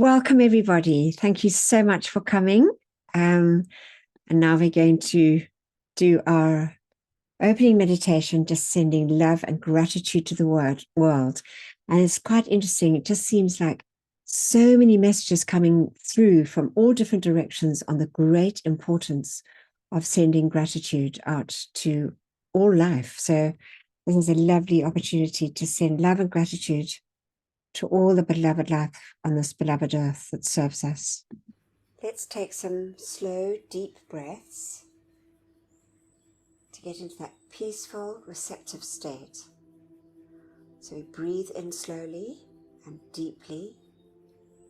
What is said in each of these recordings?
Welcome, everybody. Thank you so much for coming. And now we're going to do our opening meditation, just sending love and gratitude to the world. And it's quite interesting. It just seems like so many messages coming through from all different directions on the great importance of sending gratitude out to all life. So this is a lovely opportunity to send love and gratitude to all the beloved life on this beloved earth that serves us. Let's take some slow, deep breaths to get into that peaceful, receptive state. So we breathe in slowly and deeply.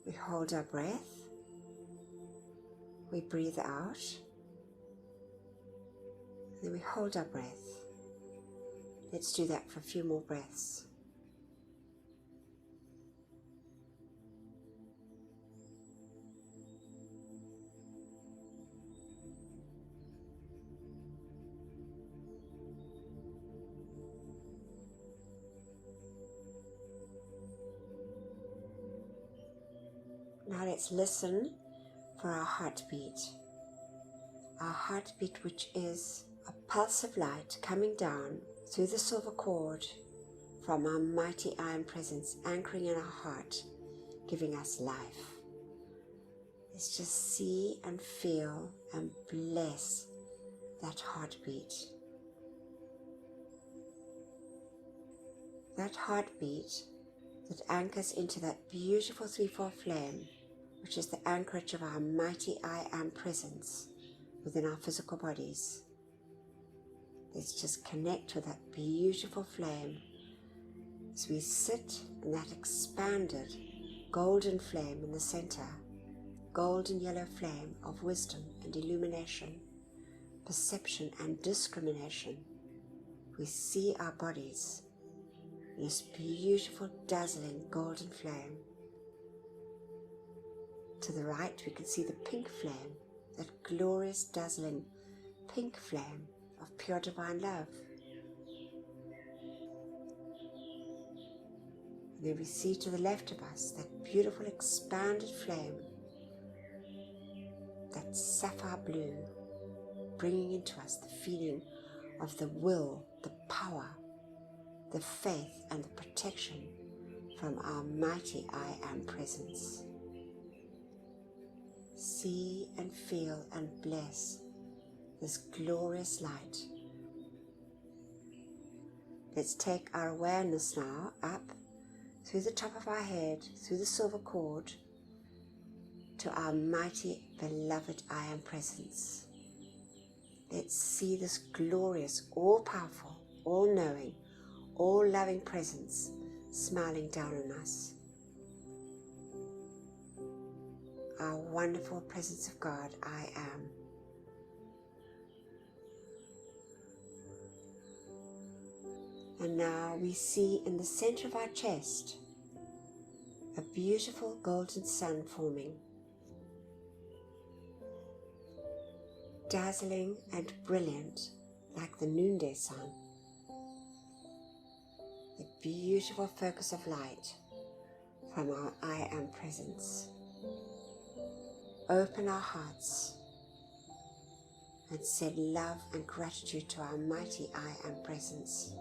We hold our breath. We breathe out. And then we hold our breath. Let's do that for a few more breaths. Now let's listen for our heartbeat. Our heartbeat, which is a pulse of light coming down through the silver cord from our mighty iron presence, anchoring in our heart, giving us life. Let's just see and feel and bless that heartbeat. That heartbeat that anchors into that beautiful threefold flame, which is the anchorage of our mighty I Am presence within our physical bodies. Let's just connect with that beautiful flame as we sit in that expanded golden flame in the center, golden yellow flame of wisdom and illumination, perception and discrimination. We see our bodies in this beautiful, dazzling golden flame. To the right, we can see the pink flame, that glorious, dazzling pink flame of pure divine love. And then we see to the left of us that beautiful, expanded flame, that sapphire blue, bringing into us the feeling of the will, the power, the faith, and the protection from our mighty I Am presence. See and feel and bless this glorious light. Let's take our awareness now up through the top of our head, through the silver cord, to our mighty beloved I Am presence. Let's see this glorious, all-powerful, all-knowing, all-loving presence smiling down on us. Our wonderful presence of God, I Am. And now we see in the center of our chest a beautiful golden sun forming, dazzling and brilliant like the noonday sun. The beautiful focus of light from our I Am presence. Open our hearts and send love and gratitude to our mighty I Am presence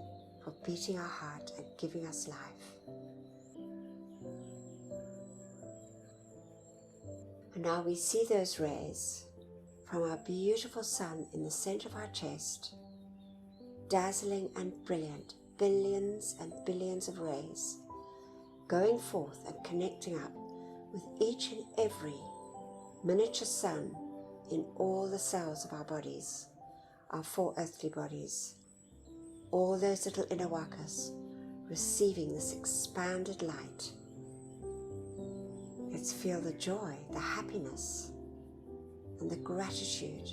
for beating our heart and giving us life. And now we see those rays from our beautiful sun in the center of our chest, dazzling and brilliant, billions and billions of rays, going forth and connecting up with each and every miniature sun in all the cells of our bodies, our four earthly bodies, all those little inner wakas receiving this expanded light. Let's feel the joy, the happiness, and the gratitude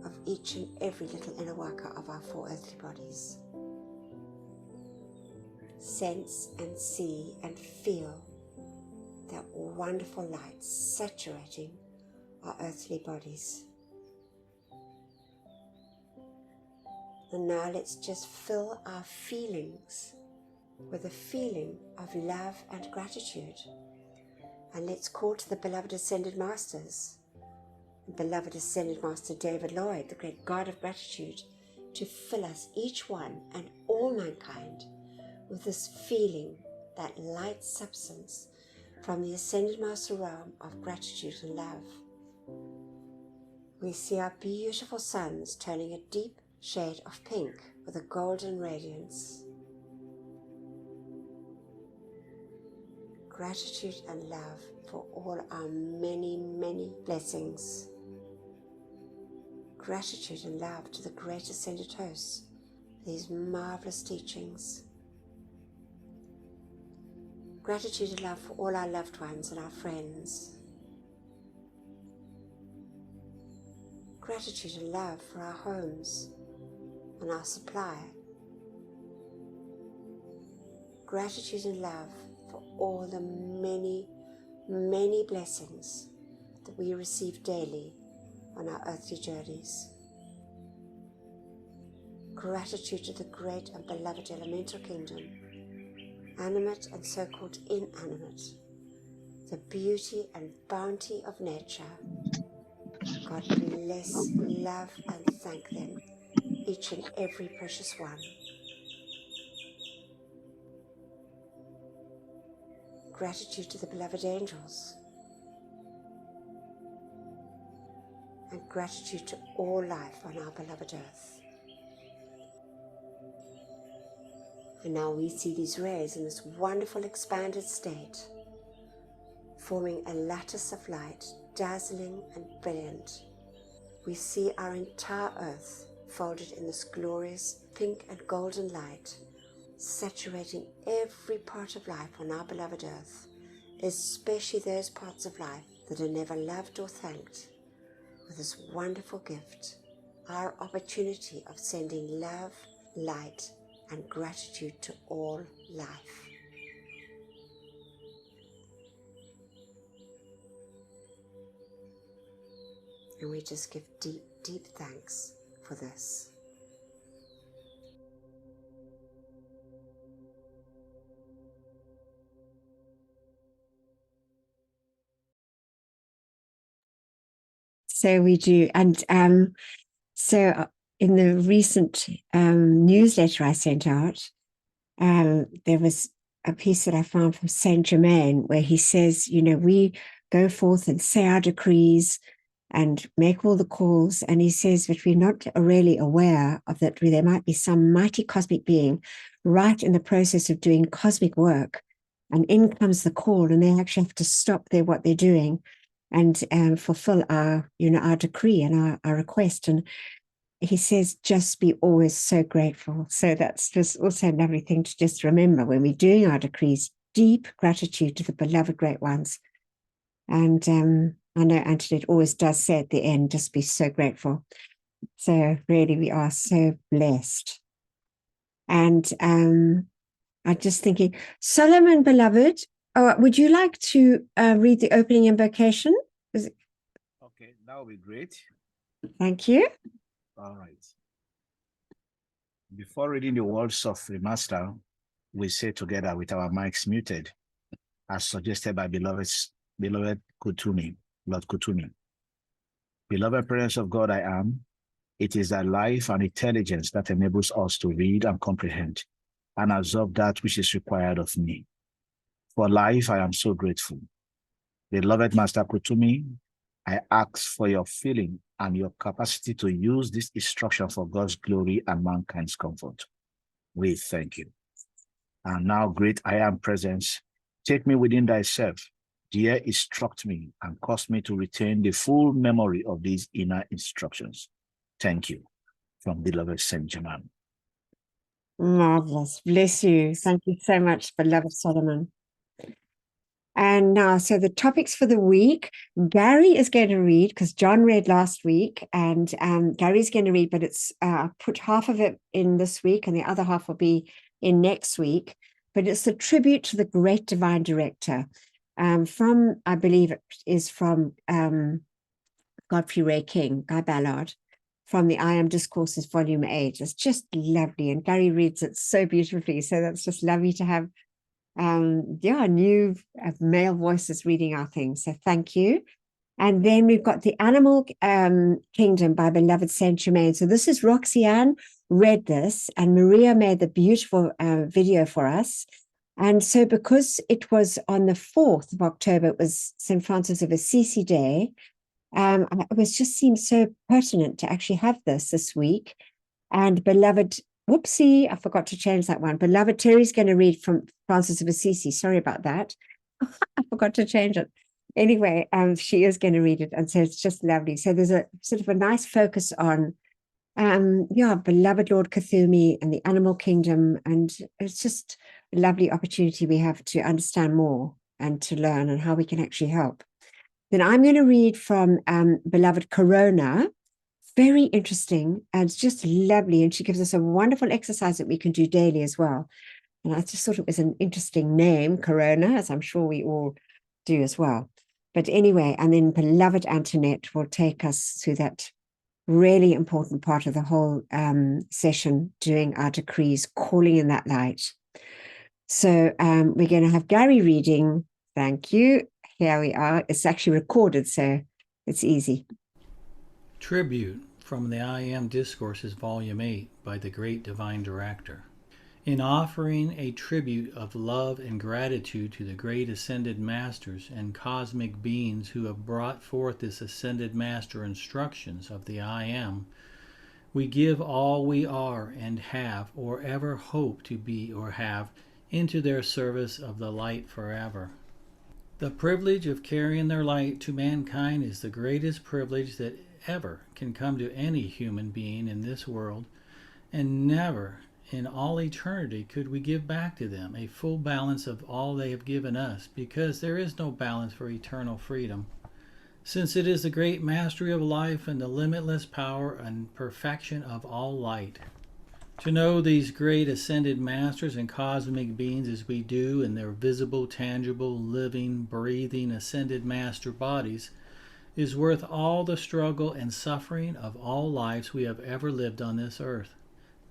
of each and every little inner waka of our four earthly bodies. Sense and see and feel that wonderful light saturating our earthly bodies. And now let's just fill our feelings with a feeling of love and gratitude And let's call to the beloved Ascended Masters, and beloved Ascended Master David Lloyd, the great God of gratitude, to fill us, each one and all mankind, with this feeling, that light substance from the Ascended Master realm of gratitude and love. We see our beautiful suns turning a deep shade of pink with a golden radiance. Gratitude and love for all our many, many blessings. Gratitude and love to the great Ascended Hosts for these marvelous teachings. Gratitude and love for all our loved ones and our friends. Gratitude and love for our homes and our supply. Gratitude and love for all the many, many blessings that we receive daily on our earthly journeys. Gratitude to the great and beloved elemental kingdom, animate and so-called inanimate, the beauty and bounty of nature. God bless, love and thank them, each and every precious one. Gratitude to the beloved angels, and gratitude to all life on our beloved earth. And now we see these rays in this wonderful expanded state, forming a lattice of light, dazzling and brilliant. We see our entire earth folded in this glorious pink and golden light, saturating every part of life on our beloved earth, especially those parts of life that are never loved or thanked, with this wonderful gift, our opportunity of sending love, light, and gratitude to all life. And we just give deep, deep thanks for this. So we do. And so in the recent newsletter I sent out, there was a piece that I found from Saint Germain where he says, you know, we go forth and say our decrees and make all the calls. And he says that we're not really aware of that there might be some mighty cosmic being right in the process of doing cosmic work. And in comes the call, and they actually have to stop what they're doing and fulfill our decree and our request. And he says, just be always so grateful. So that's just also a lovely thing to just remember when we're doing our decrees, deep gratitude to the beloved great ones. And I know Antoinette always does say at the end, just be so grateful. So really, we are so blessed. And I'm just thinking, Solomon, beloved, would you like to read the opening invocation? Okay, that would be great. Thank you. All right. Before reading the words of the Master, we say together with our mics muted, as suggested by beloved Kutumi, Lord Kutumi. Beloved presence of God, I am. It is that life and intelligence that enables us to read and comprehend and absorb that which is required of me. For life, I am so grateful. Beloved Master Kutumi, I ask for your feeling and your capacity to use this instruction for God's glory and mankind's comfort. We thank you. And now, great I am presence, take me within thyself. Dear, instruct me and cause me to retain the full memory of these inner instructions. Thank you. From beloved Saint Germain. Marvelous. Bless you. Thank you so much, beloved Solomon. And now, so the topics for the week, Gary is going to read, because John read last week, and Gary's going to read, but it's put half of it in this week and the other half will be in next week. But it's a tribute to the great divine director from, I believe it is from Godfrey Ray King, Guy Ballard, from the I Am Discourses, Volume 8. It's just lovely. And Gary reads it so beautifully. So that's just lovely to have new male voices reading our things. So thank you. And then we've got The Animal Kingdom by beloved Saint Germain. So this is Roxanne read this, and Maria made the beautiful video for us. And so because it was on the 4th of October, it was St. Francis of Assisi Day, it was just seemed so pertinent to actually have this week. And beloved, whoopsie, I forgot to change that one. Beloved Terry's going to read from Francis of Assisi. Sorry about that. I forgot to change it. Anyway, she is going to read it. And so it's just lovely. So there's a sort of a nice focus on, beloved Lord Cthulhu and the animal kingdom. And it's just a lovely opportunity we have to understand more and to learn and how we can actually help. Then I'm going to read from beloved Corona. Very interesting, and it's just lovely. And she gives us a wonderful exercise that we can do daily as well. And I just thought it was an interesting name, Corona, as I'm sure we all do as well. But anyway, and then beloved Antoinette will take us through that really important part of the whole session, doing our decrees, calling in that light. So we're going to have Gary reading. Thank you. Here we are. It's actually recorded, so it's easy. Tribute from the I Am Discourses, Volume 8, by the Great Divine Director. In offering a tribute of love and gratitude to the great Ascended Masters and cosmic beings who have brought forth this Ascended Master instructions of the I Am, we give all we are and have or ever hope to be or have into their service of the light forever. The privilege of carrying their light to mankind is the greatest privilege that ever can come to any human being in this world, and never in all eternity could we give back to them a full balance of all they have given us, because there is no balance for eternal freedom, since it is the great mastery of life and the limitless power and perfection of all light. To know these great ascended masters and cosmic beings as we do in their visible, tangible, living, breathing, ascended master bodies is worth all the struggle and suffering of all lives we have ever lived on this earth.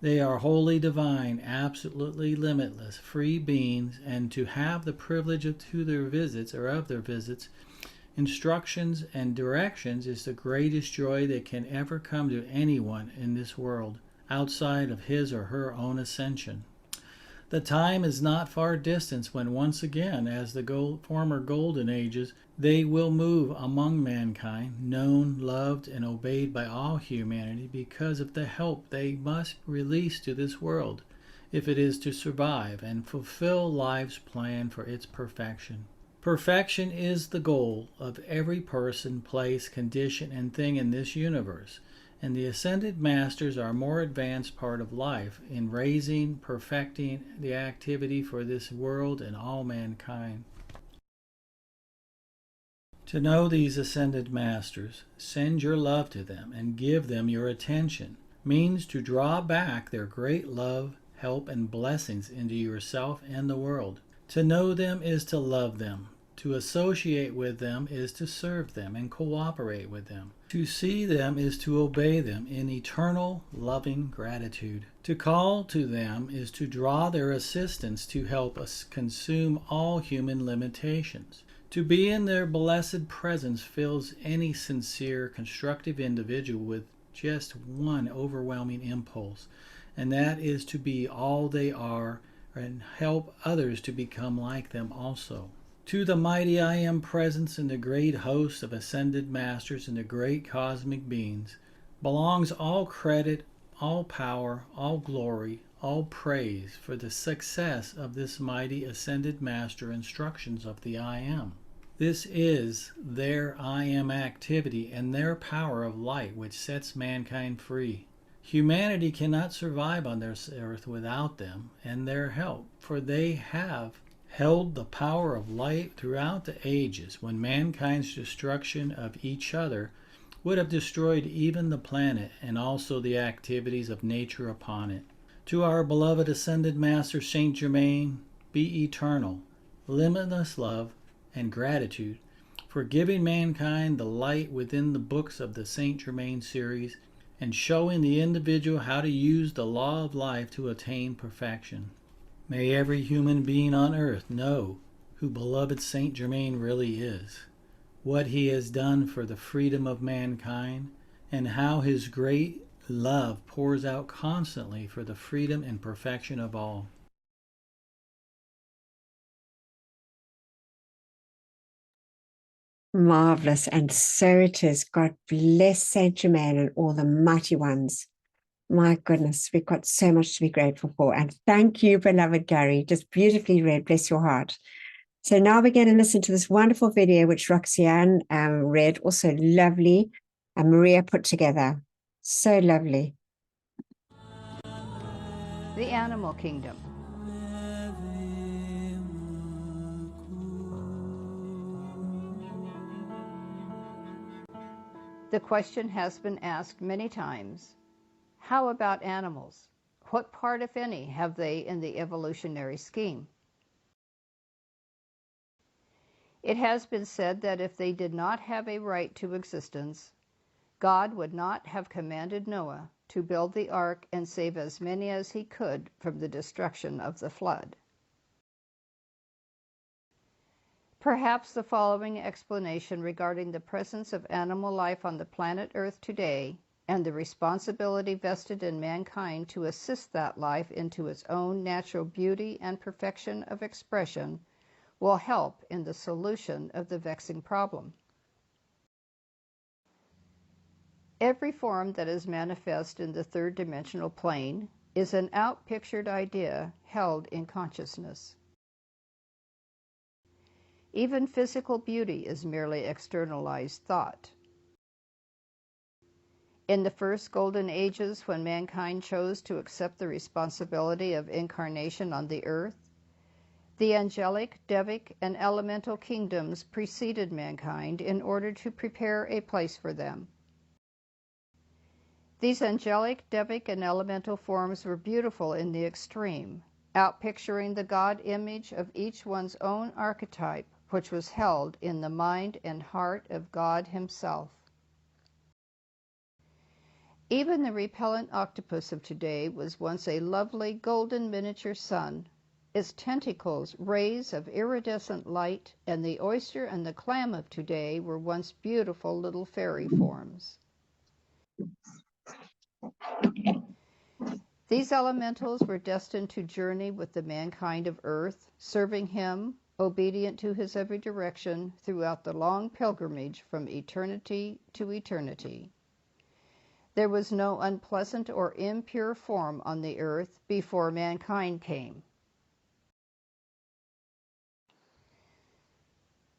They are wholly divine, absolutely limitless, free beings, and to have the privilege of their visits, instructions, and directions is the greatest joy that can ever come to anyone in this world, outside of his or her own ascension. The time is not far distant when once again, as the former golden ages, they will move among mankind, known, loved, and obeyed by all humanity because of the help they must release to this world, if it is to survive and fulfill life's plan for its perfection. Perfection is the goal of every person, place, condition, and thing in this universe, and the Ascended Masters are a more advanced part of life in raising, perfecting the activity for this world and all mankind. To know these Ascended Masters, send your love to them and give them your attention, means to draw back their great love, help, and blessings into yourself and the world. To know them is to love them. To associate with them is to serve them and cooperate with them. To see them is to obey them in eternal, loving gratitude. To call to them is to draw their assistance to help us consume all human limitations. To be in their blessed presence fills any sincere, constructive individual with just one overwhelming impulse, and that is to be all they are and help others to become like them also. To the mighty I Am presence in the great host of Ascended Masters and the great cosmic beings belongs all credit, all power, all glory, all praise for the success of this mighty Ascended Master instructions of the I Am. This is their I Am activity and their power of light which sets mankind free. Humanity cannot survive on this earth without them and their help, for they have held the power of light throughout the ages, when mankind's destruction of each other would have destroyed even the planet and also the activities of nature upon it. To our beloved Ascended Master Saint Germain be eternal, limitless love and gratitude for giving mankind the light within the books of the Saint Germain series and showing the individual how to use the law of life to attain perfection. May every human being on earth know who beloved Saint Germain really is, what he has done for the freedom of mankind, and how his great love pours out constantly for the freedom and perfection of all. Marvelous. And so it is. God bless Saint Germain and all the mighty ones. My goodness, we've got so much to be grateful for. And thank you, beloved Gary. Just beautifully read. Bless your heart. So now we're going to listen to this wonderful video, which Roxanne read. Also lovely. And Maria put together. So lovely. The Animal Kingdom. The question has been asked many times, how about animals? What part, if any, have they in the evolutionary scheme? It has been said that if they did not have a right to existence, God would not have commanded Noah to build the ark and save as many as he could from the destruction of the flood. Perhaps the following explanation regarding the presence of animal life on the planet Earth today and the responsibility vested in mankind to assist that life into its own natural beauty and perfection of expression will help in the solution of the vexing problem. Every form that is manifest in the third-dimensional plane is an outpictured idea held in consciousness. Even physical beauty is merely externalized thought. In the first golden ages, when mankind chose to accept the responsibility of incarnation on the earth, the angelic, devic, and elemental kingdoms preceded mankind in order to prepare a place for them. These angelic, devic, and elemental forms were beautiful in the extreme, outpicturing the God image of each one's own archetype, which was held in the mind and heart of God Himself. Even the repellent octopus of today was once a lovely golden miniature sun, its tentacles rays of iridescent light, and the oyster and the clam of today were once beautiful little fairy forms. These elementals were destined to journey with the mankind of earth, serving Him, obedient to His every direction, throughout the long pilgrimage from eternity to eternity. There was no unpleasant or impure form on the earth before mankind came.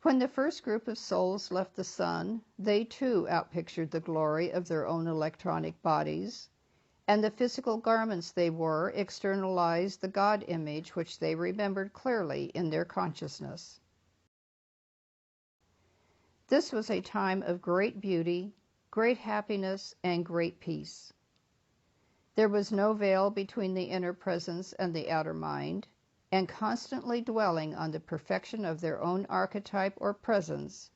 When the first group of souls left the sun, they too outpictured the glory of their own electronic bodies, and the physical garments they wore externalized the God image which they remembered clearly in their consciousness. This was a time of great beauty, great happiness, and great peace. There was no veil between the inner presence and the outer mind, and constantly dwelling on the perfection of their own archetype or presence,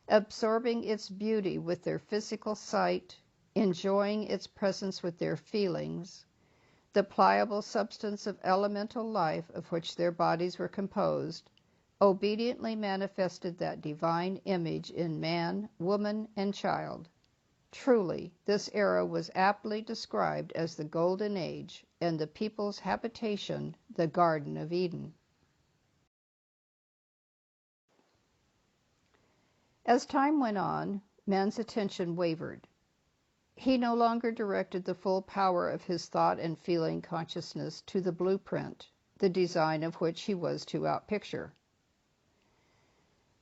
absorbing its beauty with their physical sight, enjoying its presence with their feelings, the pliable substance of elemental life of which their bodies were composed, obediently manifested that divine image in man, woman, and child. Truly, this era was aptly described as the Golden Age, and the people's habitation the Garden of Eden. As time went on, man's attention wavered. He no longer directed the full power of his thought and feeling consciousness to the blueprint, the design of which he was to outpicture.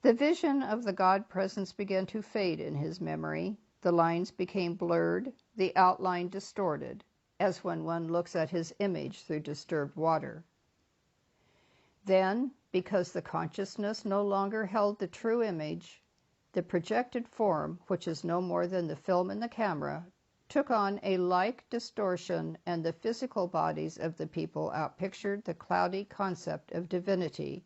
The vision of the God presence began to fade in his memory. The lines became blurred, the outline distorted, as when one looks at his image through disturbed water. Then, because the consciousness no longer held the true image, the projected form, which is no more than the film in the camera, took on a like distortion, and the physical bodies of the people outpictured the cloudy concept of divinity,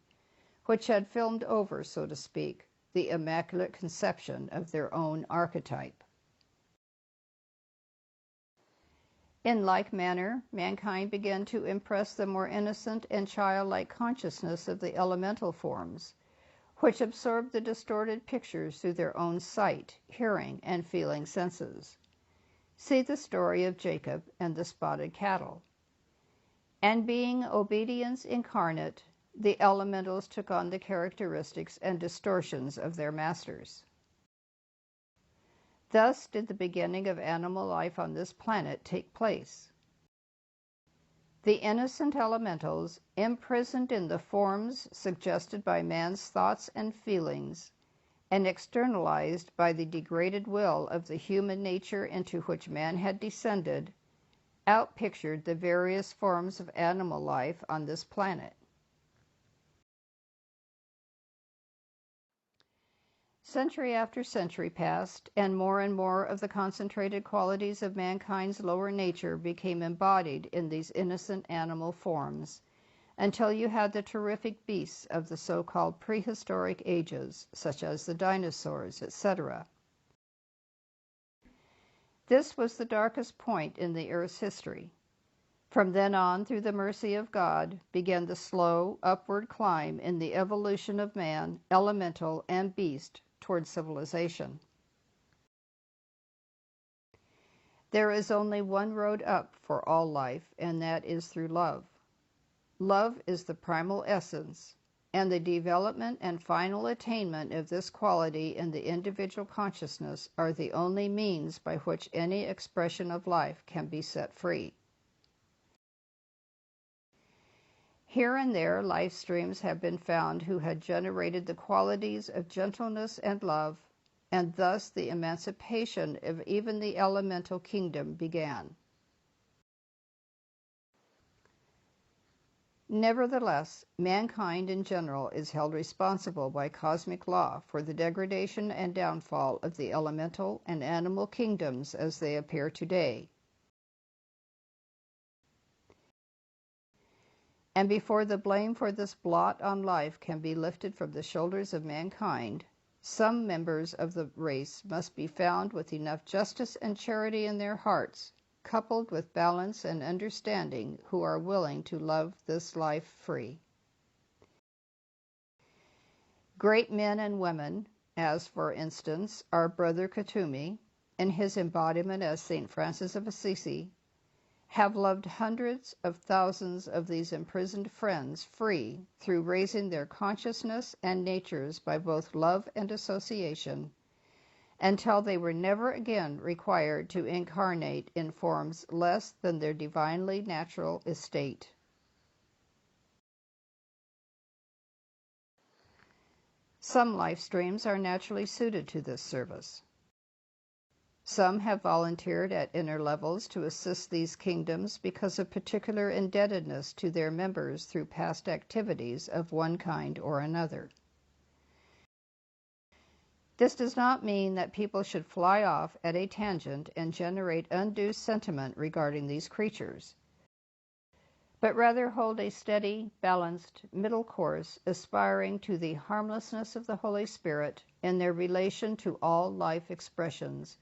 which had filmed over, so to speak, the immaculate conception of their own archetype. In like manner, mankind began to impress the more innocent and childlike consciousness of the elemental forms, which absorbed the distorted pictures through their own sight, hearing, and feeling senses. See the story of Jacob and the spotted cattle. And being obedience incarnate, the elementals took on the characteristics and distortions of their masters. Thus did the beginning of animal life on this planet take place. The innocent elementals, imprisoned in the forms suggested by man's thoughts and feelings, and externalized by the degraded will of the human nature into which man had descended, outpictured the various forms of animal life on this planet. Century after century passed, and more of the concentrated qualities of mankind's lower nature became embodied in these innocent animal forms, until you had the terrific beasts of the so-called prehistoric ages, such as the dinosaurs, etc. This was the darkest point in the Earth's history. From then on, through the mercy of God, began the slow, upward climb in the evolution of man, elemental, and beast toward civilization. There is only one road up for all life, and that is through love. Love is the primal essence, and the development and final attainment of this quality in the individual consciousness are the only means by which any expression of life can be set free. Here and there, life streams have been found who had generated the qualities of gentleness and love, and thus the emancipation of even the elemental kingdom began. Nevertheless, mankind in general is held responsible by cosmic law for the degradation and downfall of the elemental and animal kingdoms as they appear today. And before the blame for this blot on life can be lifted from the shoulders of mankind, some members of the race must be found with enough justice and charity in their hearts, coupled with balance and understanding, who are willing to love this life free. Great men and women, as for instance our brother Katumi, in his embodiment as St. Francis of Assisi, have loved hundreds of thousands of these imprisoned friends free through raising their consciousness and natures by both love and association, until they were never again required to incarnate in forms less than their divinely natural estate. Some life streams are naturally suited to this service. Some have volunteered at inner levels to assist these kingdoms because of particular indebtedness to their members through past activities of one kind or another. This does not mean that people should fly off at a tangent and generate undue sentiment regarding these creatures, but rather hold a steady, balanced, middle course aspiring to the harmlessness of the Holy Spirit in their relation to all life expressions,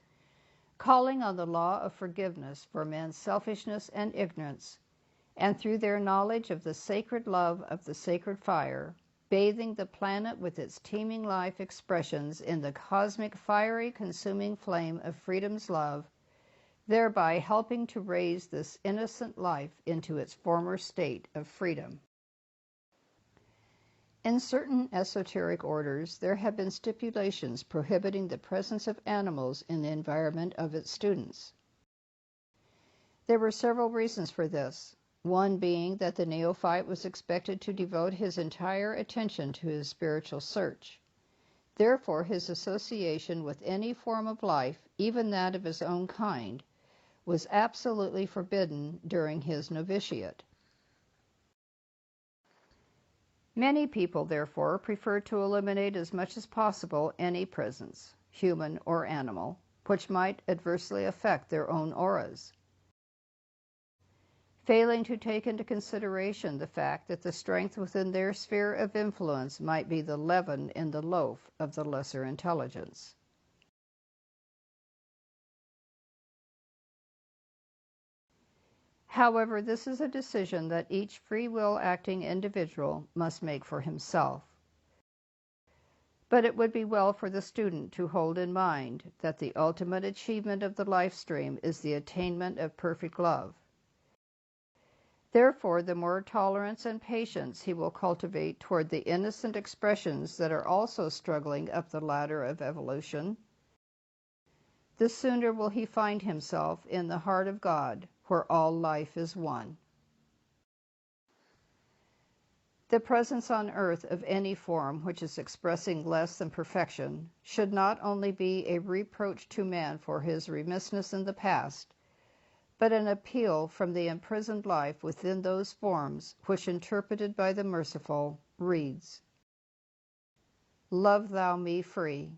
calling on the law of forgiveness for man's selfishness and ignorance, and through their knowledge of the sacred love of the sacred fire, bathing the planet with its teeming life expressions in the cosmic fiery consuming flame of freedom's love, thereby helping to raise this innocent life into its former state of freedom. In certain esoteric orders, there have been stipulations prohibiting the presence of animals in the environment of its students. There were several reasons for this, one being that the neophyte was expected to devote his entire attention to his spiritual search. Therefore, his association with any form of life, even that of his own kind, was absolutely forbidden during his novitiate. Many people, therefore, prefer to eliminate as much as possible any presence, human or animal, which might adversely affect their own auras, failing to take into consideration the fact that the strength within their sphere of influence might be the leaven in the loaf of the lesser intelligence. However, this is a decision that each free will acting individual must make for himself. But it would be well for the student to hold in mind that the ultimate achievement of the life stream is the attainment of perfect love. Therefore, the more tolerance and patience he will cultivate toward the innocent expressions that are also struggling up the ladder of evolution, the sooner will he find himself in the heart of God, where all life is one. The presence on earth of any form which is expressing less than perfection should not only be a reproach to man for his remissness in the past, but an appeal from the imprisoned life within those forms which, interpreted by the merciful, reads, "Love thou me free."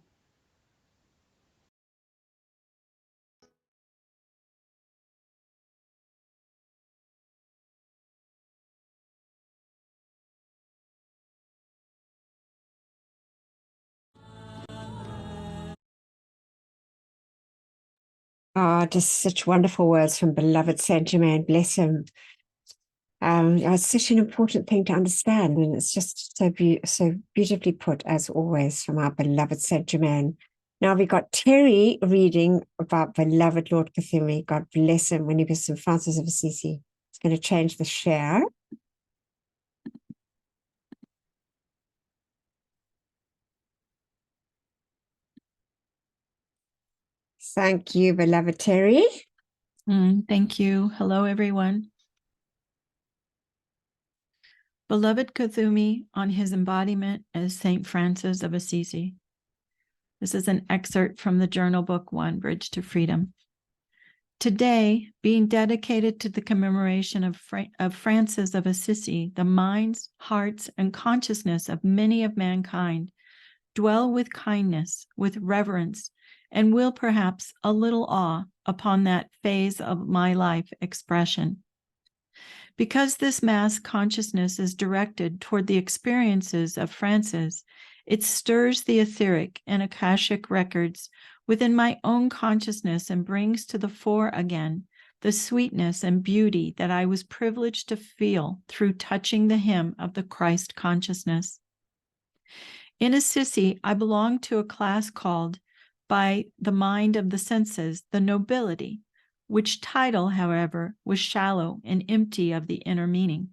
Just such wonderful words from beloved Saint Germain. Bless him. It's such an important thing to understand, and it's just so beautifully put, as always, from our beloved Saint Germain. Now we got Terry reading about beloved Lord Cthulhu. God bless him, when he was St. Francis of Assisi. It's going to change the share. Thank you, beloved Terry. Thank you. Hello, everyone. Beloved Cthulhu on his embodiment as St. Francis of Assisi. This is an excerpt from the Journal Book 1, Bridge to Freedom. Today, being dedicated to the commemoration of Francis of Assisi, the minds, hearts, and consciousness of many of mankind dwell with kindness, with reverence, and will perhaps a little awe upon that phase of my life expression. Because this mass consciousness is directed toward the experiences of Francis, it stirs the etheric and Akashic records within my own consciousness and brings to the fore again the sweetness and beauty that I was privileged to feel through touching the hem of the Christ consciousness. In Assisi, I belonged to a class called, by the mind of the senses, the nobility, which title, however, was shallow and empty of the inner meaning.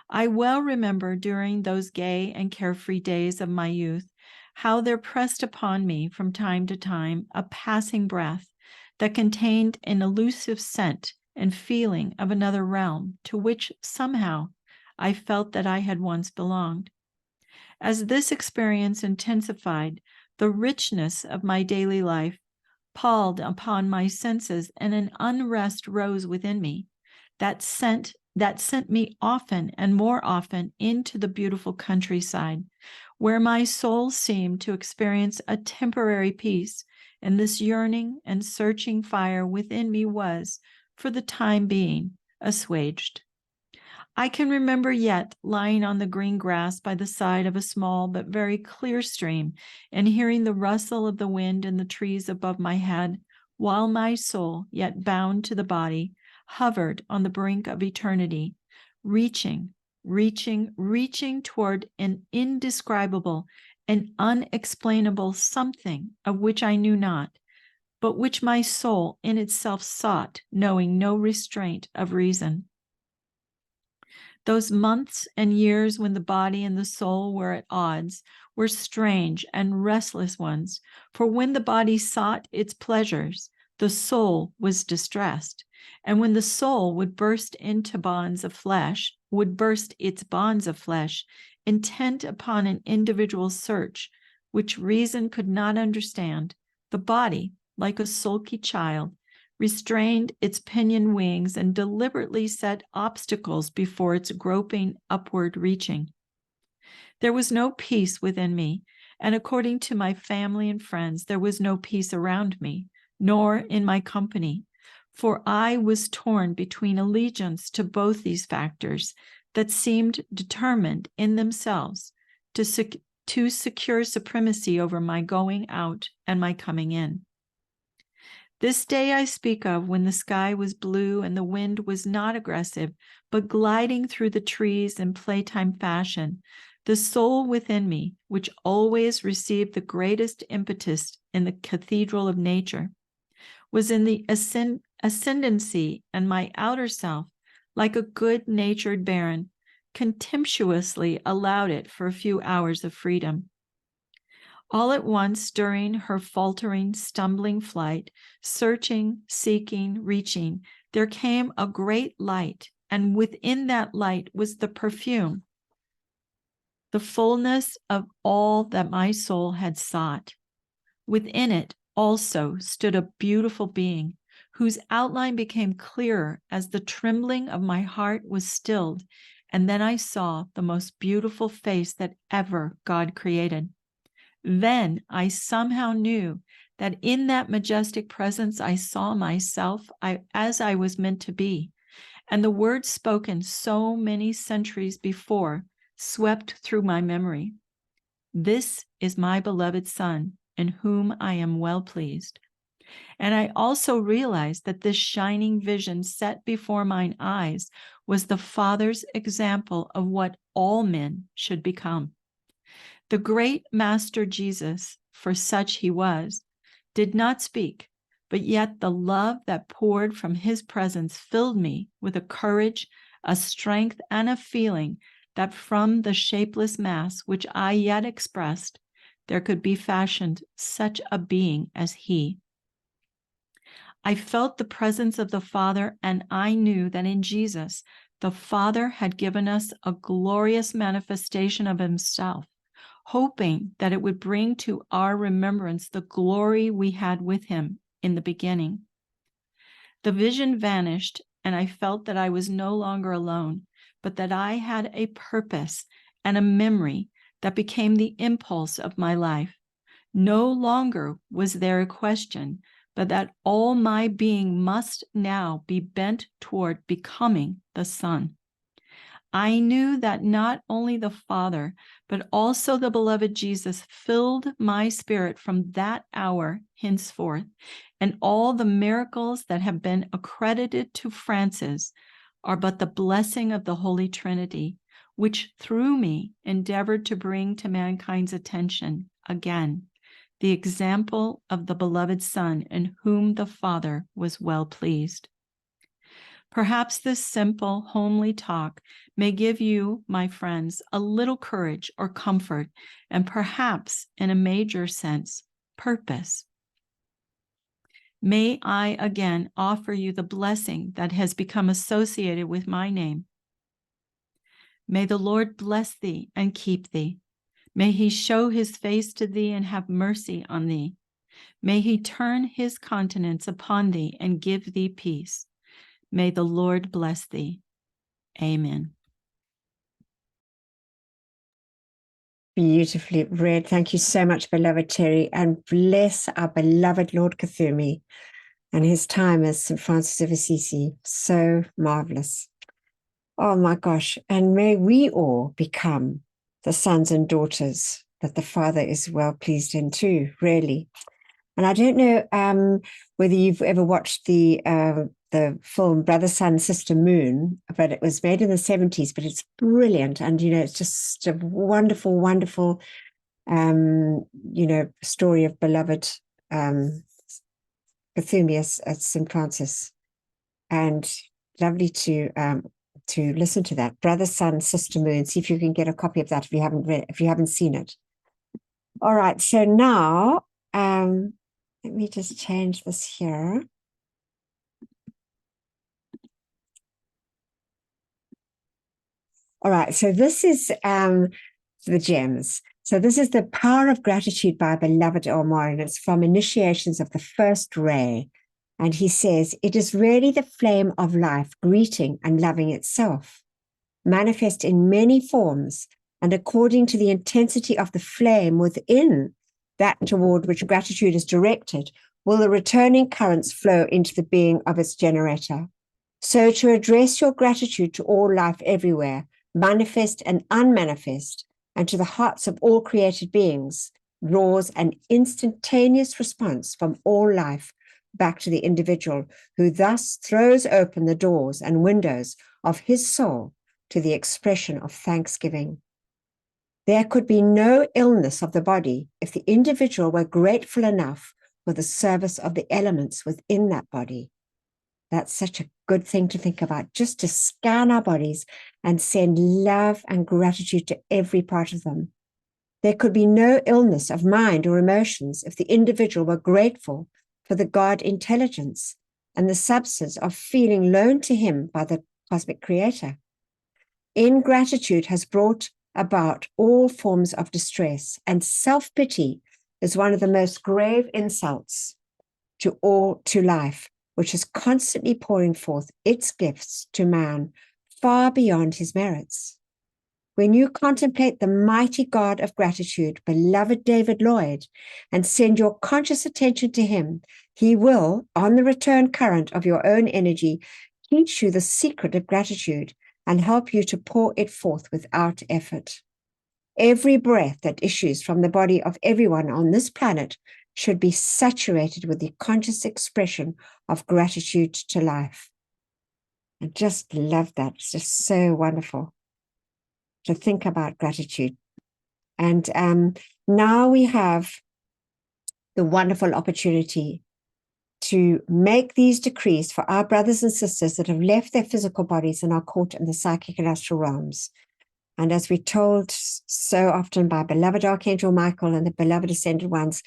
I well remember during those gay and carefree days of my youth how there pressed upon me from time to time a passing breath that contained an elusive scent and feeling of another realm to which somehow I felt that I had once belonged. As this experience intensified, the richness of my daily life palled upon my senses, and an unrest rose within me that sent me often and more often into the beautiful countryside, where my soul seemed to experience a temporary peace, and this yearning and searching fire within me was, for the time being, assuaged. I can remember yet lying on the green grass by the side of a small but very clear stream and hearing the rustle of the wind in the trees above my head, while my soul, yet bound to the body, hovered on the brink of eternity, reaching toward an indescribable and unexplainable something of which I knew not, but which my soul in itself sought, knowing no restraint of reason. Those months and years when the body and the soul were at odds were strange and restless ones, for when the body sought its pleasures, the soul was distressed, and when the soul would burst its bonds of flesh, intent upon an individual search, which reason could not understand, the body, like a sulky child, restrained its pinion wings and deliberately set obstacles before its groping upward reaching. There was no peace within me, and according to my family and friends, there was no peace around me, nor in my company, for I was torn between allegiance to both these factors that seemed determined in themselves to secure supremacy over my going out and my coming in. This day I speak of, when the sky was blue and the wind was not aggressive, but gliding through the trees in playtime fashion, the soul within me, which always received the greatest impetus in the cathedral of nature, was in the ascendancy, and my outer self, like a good-natured baron, contemptuously allowed it for a few hours of freedom. All at once, during her faltering, stumbling flight, searching, seeking, reaching, there came a great light, and within that light was the perfume, the fullness of all that my soul had sought. Within it also stood a beautiful being, whose outline became clearer as the trembling of my heart was stilled, and then I saw the most beautiful face that ever God created. Then I somehow knew that in that majestic presence I saw myself as I was meant to be, and the words spoken so many centuries before swept through my memory. This is my beloved Son, in whom I am well pleased. And I also realized that this shining vision set before mine eyes was the Father's example of what all men should become. The great Master Jesus, for such he was, did not speak, but yet the love that poured from his presence filled me with a courage, a strength, and a feeling that from the shapeless mass which I yet expressed, there could be fashioned such a being as he. I felt the presence of the Father, and I knew that in Jesus, the Father had given us a glorious manifestation of himself, hoping that it would bring to our remembrance the glory we had with him in the beginning. The vision vanished, and I felt that I was no longer alone, but that I had a purpose and a memory that became the impulse of my life. No longer was there a question, but that all my being must now be bent toward becoming the Son. I knew that not only the Father, but also the beloved Jesus filled my spirit from that hour henceforth, and all the miracles that have been accredited to Francis are but the blessing of the Holy Trinity, which through me endeavored to bring to mankind's attention again the example of the beloved Son, in whom the Father was well pleased. Perhaps this simple, homely talk may give you, my friends, a little courage or comfort, and perhaps, in a major sense, purpose. May I again offer you the blessing that has become associated with my name. May the Lord bless thee and keep thee. May he show his face to thee and have mercy on thee. May he turn his countenance upon thee and give thee peace. May the Lord bless thee. Amen. Beautifully read. Thank you so much, beloved Terry, and bless our beloved Lord Cthulhu and his time as St. Francis of Assisi. So marvelous. Oh my gosh. And may we all become the sons and daughters that the Father is well pleased in too, really. And I don't know whether you've ever watched the film Brother, Sun, Sister, Moon, but it was made in the 70s, but it's brilliant. And, it's just a wonderful, wonderful, story of beloved Cthulhu at St. Francis. And lovely to listen to that. Brother, Sun, Sister, Moon. See if you can get a copy of that if you haven't seen it. All right. So now, let me just change this here. All right, so this is the gems. So this is the Power of Gratitude by beloved Omar, and it's from Initiations of the First Ray. And he says, it is really the flame of life greeting and loving itself, manifest in many forms, and according to the intensity of the flame within that toward which gratitude is directed, will the returning currents flow into the being of its generator. So to address your gratitude to all life everywhere, manifest and unmanifest, and to the hearts of all created beings, draws an instantaneous response from all life, back to the individual, who thus throws open the doors and windows of his soul to the expression of thanksgiving. There could be no illness of the body if the individual were grateful enough for the service of the elements within that body. That's such a good thing to think about, just to scan our bodies and send love and gratitude to every part of them. There could be no illness of mind or emotions if the individual were grateful for the God intelligence and the substance of feeling loaned to him by the cosmic creator. Ingratitude has brought about all forms of distress, and self-pity is one of the most grave insults to life, which is constantly pouring forth its gifts to man far beyond his merits. When you contemplate the mighty God of gratitude, beloved David Lloyd, and send your conscious attention to him, he will, on the return current of your own energy, teach you the secret of gratitude and help you to pour it forth without effort. Every breath that issues from the body of everyone on this planet should be saturated with the conscious expression of gratitude to life. I just love that. It's just so wonderful to think about gratitude. And now we have the wonderful opportunity to make these decrees for our brothers and sisters that have left their physical bodies and are caught in the psychic and astral realms. And as we're told so often by beloved Archangel Michael and the beloved Ascended Ones,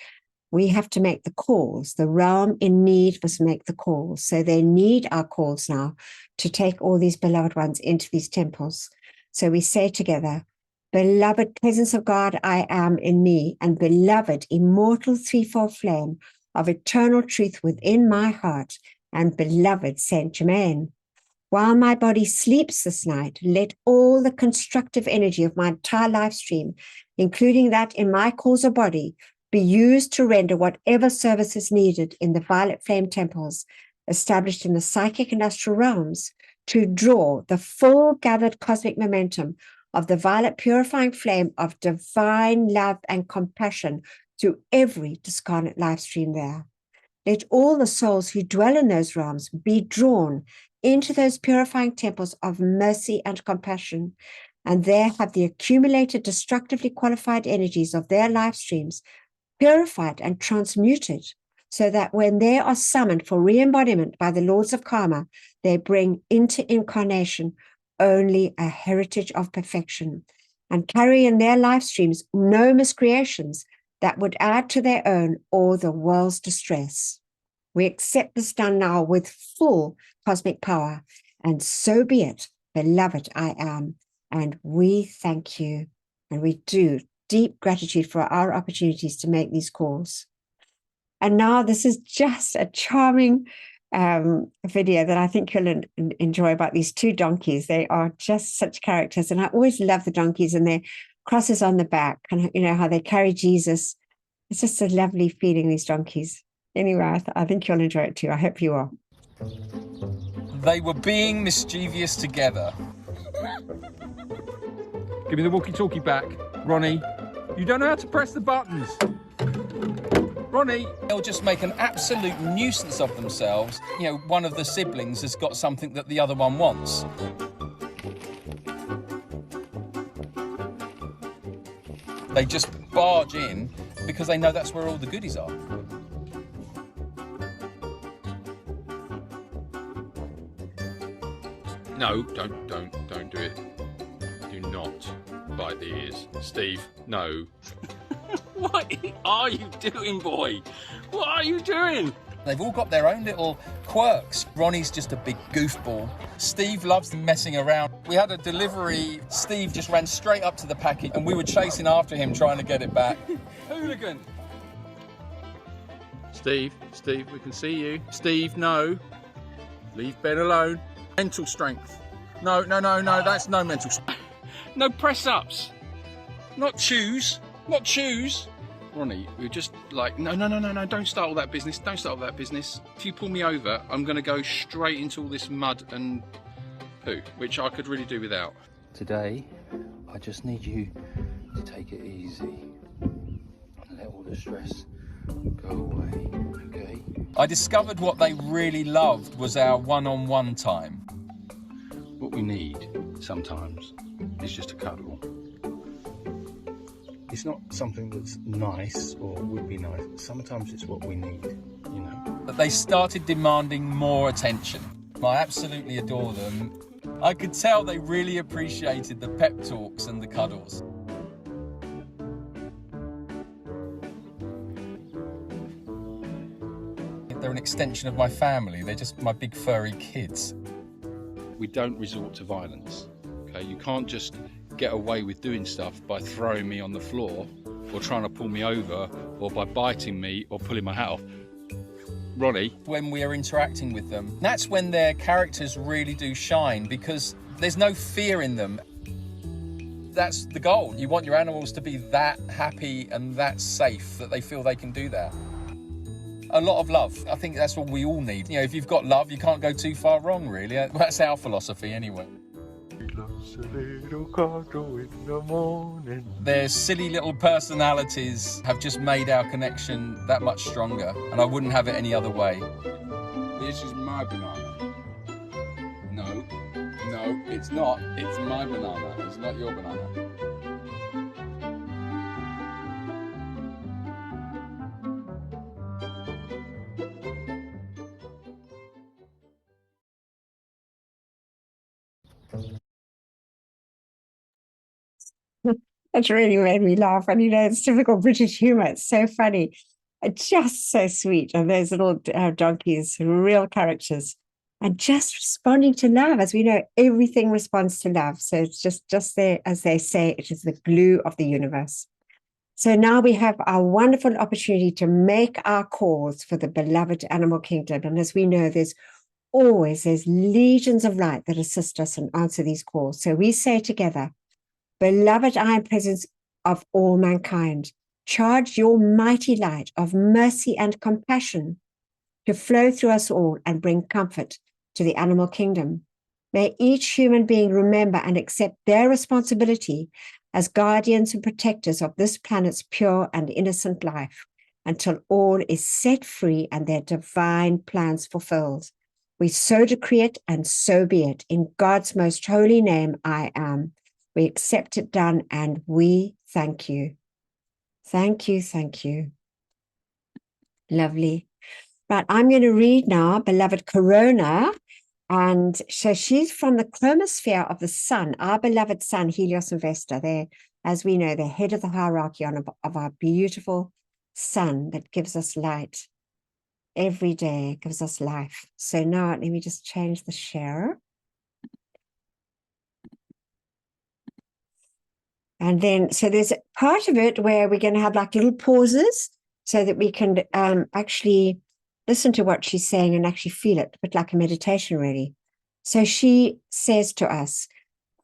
we have to make the calls. The realm in need must make the calls. So they need our calls now to take all these beloved ones into these temples. So we say together, beloved presence of God, I am in me, and beloved immortal threefold flame of eternal truth within my heart, and beloved Saint Germain. While my body sleeps this night, let all the constructive energy of my entire life stream, including that in my causal body, be used to render whatever service is needed in the violet flame temples established in the psychic and astral realms to draw the full gathered cosmic momentum of the violet purifying flame of divine love and compassion through every discarnate life stream there. Let all the souls who dwell in those realms be drawn into those purifying temples of mercy and compassion, and there have the accumulated destructively qualified energies of their life streams purified and transmuted, so that when they are summoned for re-embodiment by the lords of karma, they bring into incarnation only a heritage of perfection and carry in their life streams no miscreations that would add to their own or the world's distress. We accept this done now with full cosmic power, and so be it, beloved I am. And we thank you, and we do deep gratitude for our opportunities to make these calls. And now this is just a charming video that I think you'll enjoy about these two donkeys. They are just such characters, and I always love the donkeys and their crosses on the back, and you know how they carry Jesus. It's just a lovely feeling, these donkeys. Anyway, I think you'll enjoy it too. I hope you will. They were being mischievous together. Give me the walkie-talkie back. Ronnie, you don't know how to press the buttons. Ronnie. They'll just make an absolute nuisance of themselves. You know, one of the siblings has got something that the other one wants. They just barge in because they know that's where all the goodies are. No, don't do it. Do not bite the ears. Steve, no. What are you doing, boy? What are you doing? They've all got their own little quirks. Ronnie's just a big goofball. Steve loves messing around. We had a delivery. Steve just ran straight up to the package and we were chasing after him trying to get it back. Hooligan. Steve, we can see you. Steve, no. Leave Ben alone. Mental strength. No, that's no mental strength. No press-ups. Not choose. Ronnie, we're just like, no, don't start all that business. Don't start all that business. If you pull me over, I'm going to go straight into all this mud and poo, which I could really do without. Today, I just need you to take it easy and let all the stress go away, okay? I discovered what they really loved was our one-on-one time. What we need sometimes is just a cuddle. It's not something that's nice or would be nice. Sometimes it's what we need, you know. But they started demanding more attention. I absolutely adore them. I could tell they really appreciated the pep talks and the cuddles. They're an extension of my family. They're just my big furry kids. We don't resort to violence, okay? You can't just get away with doing stuff by throwing me on the floor or trying to pull me over or by biting me or pulling my hat off. Ronnie. When we are interacting with them, that's when their characters really do shine, because there's no fear in them. That's the goal. You want your animals to be that happy and that safe that they feel they can do that. A lot of love. I think that's what we all need. You know, if you've got love, you can't go too far wrong, really. That's our philosophy anyway. Their silly little personalities have just made our connection that much stronger, and I wouldn't have it any other way. This is my banana. No, it's not. It's my banana. It's not your banana. It really made me laugh. And, you know, it's typical British humor. It's so funny. Just so sweet. And those little donkeys, real characters. And just responding to love. As we know, everything responds to love. So it's just there, as they say, it is the glue of the universe. So now we have our wonderful opportunity to make our calls for the beloved animal kingdom. And as we know, there's legions of light that assist us and answer these calls. So we say together, beloved I am presence of all mankind, charge your mighty light of mercy and compassion to flow through us all and bring comfort to the animal kingdom. May each human being remember and accept their responsibility as guardians and protectors of this planet's pure and innocent life until all is set free and their divine plans fulfilled. We so decree it, and so be it. In God's most holy name, I am. We accept it done, and we thank you. Thank you, thank you. Lovely. Right, I'm going to read now, beloved Corona. And so she's from the chromosphere of the sun, our beloved sun, Helios and Vesta. They're, as we know, the head of the hierarchy of our beautiful sun that gives us light every day, gives us life. So now let me just change the share. And then, so there's part of it where we're going to have like little pauses so that we can actually listen to what she's saying and actually feel it, a bit like a meditation, really. So she says to us,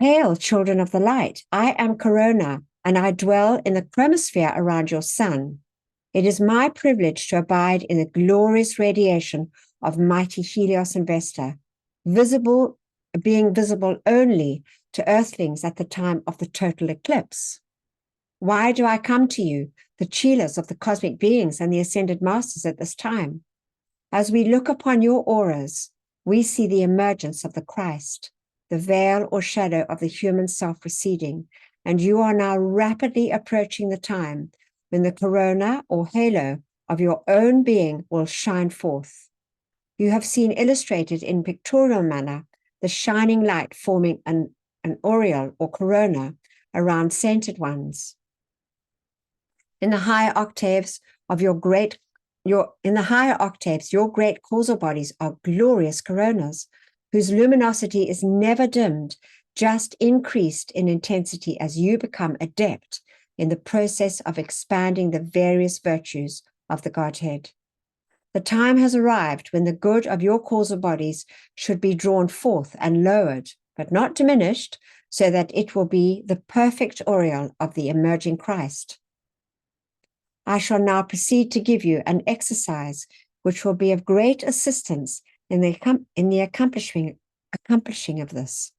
"Hail, children of the light. I am Corona, and I dwell in the chromosphere around your sun. It is my privilege to abide in the glorious radiation of mighty Helios and Vesta, being visible only to earthlings at the time of the total eclipse. Why do I come to you, the chelas of the cosmic beings and the ascended masters at this time? As we look upon your auras, we see the emergence of the Christ, the veil or shadow of the human self receding, and you are now rapidly approaching the time when the corona or halo of your own being will shine forth. You have seen illustrated in pictorial manner the shining light forming an aureole or corona around centered ones. In the higher octaves of your great causal bodies are glorious coronas, whose luminosity is never dimmed, just increased in intensity as you become adept in the process of expanding the various virtues of the Godhead. The time has arrived when the good of your causal bodies should be drawn forth and lowered, but not diminished, so that it will be the perfect aureole of the emerging Christ. I shall now proceed to give you an exercise which will be of great assistance in the accomplishing of this.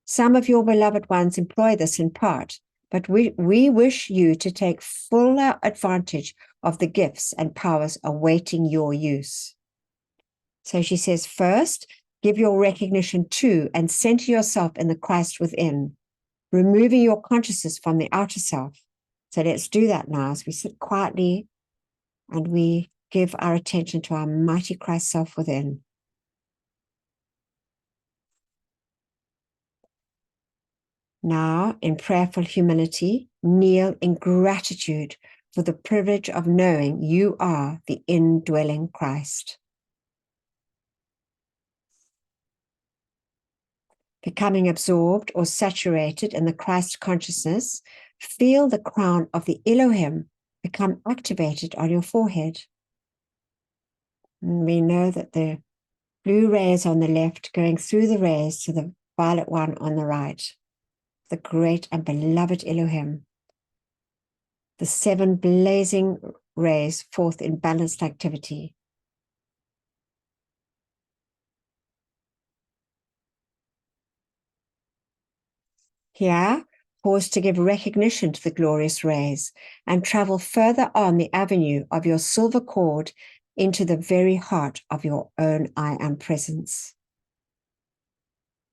Some of your beloved ones employ this in part, but we wish you to take full advantage of the gifts and powers awaiting your use. So she says, first, give your recognition to and center yourself in the Christ within, removing your consciousness from the outer self. So let's do that now as we sit quietly and we give our attention to our mighty Christ self within. Now, in prayerful humility, kneel in gratitude for the privilege of knowing you are the indwelling Christ. Becoming absorbed or saturated in the Christ consciousness, feel the crown of the Elohim become activated on your forehead. And we know that the blue rays on the left going through the rays to the violet one on the right. The great and beloved Elohim. The 7 blazing rays forth in balanced activity. Here, pause to give recognition to the glorious rays and travel further on the avenue of your silver cord into the very heart of your own I Am presence.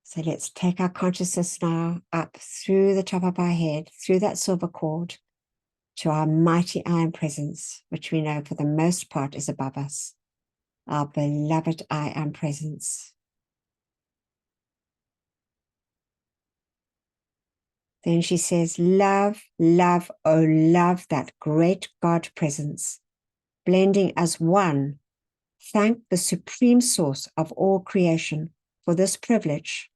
So let's take our consciousness now up through the top of our head, through that silver cord, to our mighty I Am presence, which we know for the most part is above us, our beloved I Am presence. Then she says, love, love, oh love that great God presence, blending as one. Thank the supreme source of all creation for this privilege.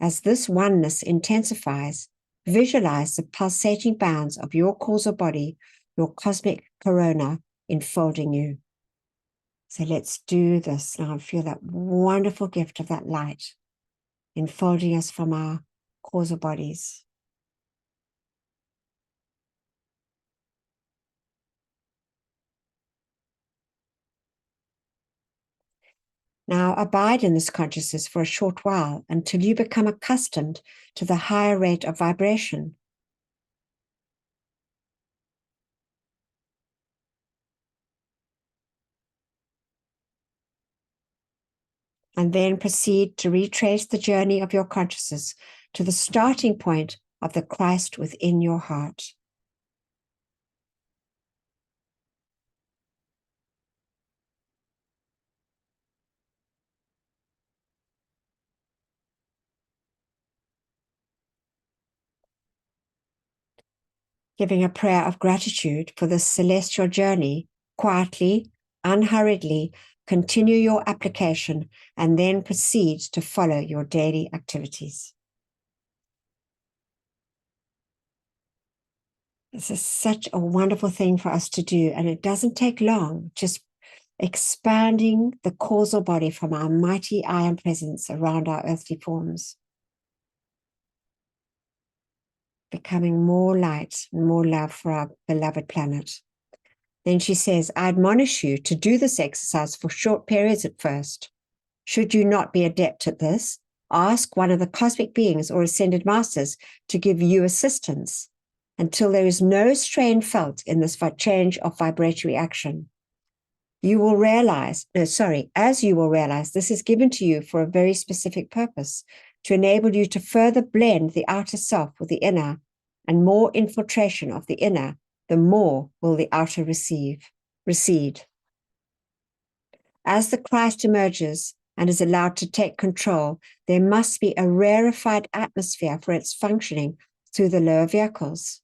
As this oneness intensifies, visualize the pulsating bands of your causal body, your cosmic corona enfolding you. So let's do this now. Feel that wonderful gift of that light enfolding us from our causal bodies. Now abide in this consciousness for a short while until you become accustomed to the higher rate of vibration. And then proceed to retrace the journey of your consciousness to the starting point of the Christ within your heart. Giving a prayer of gratitude for this celestial journey, quietly, unhurriedly, continue your application and then proceed to follow your daily activities. This is such a wonderful thing for us to do, and it doesn't take long, just expanding the causal body from our mighty I Am presence around our earthly forms. Becoming more light and more love for our beloved planet. Then she says, I admonish you to do this exercise for short periods at first. Should you not be adept at this, ask one of the cosmic beings or ascended masters to give you assistance until there is no strain felt in this change of vibratory action. As you will realize, this is given to you for a very specific purpose, to enable you to further blend the outer self with the inner, and more infiltration of the inner, the more will the outer recede. As the Christ emerges and is allowed to take control, there must be a rarefied atmosphere for its functioning through the lower vehicles.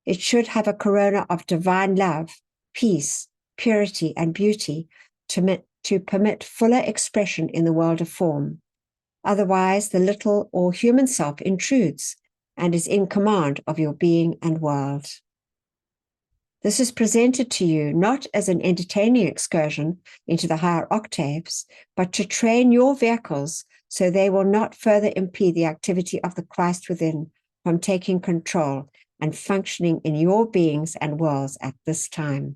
It should have a corona of divine love, peace, purity, and beauty to permit fuller expression in the world of form. Otherwise, the little or human self intrudes and is in command of your being and world. This is presented to you not as an entertaining excursion into the higher octaves, but to train your vehicles so they will not further impede the activity of the Christ within from taking control and functioning in your beings and worlds at this time.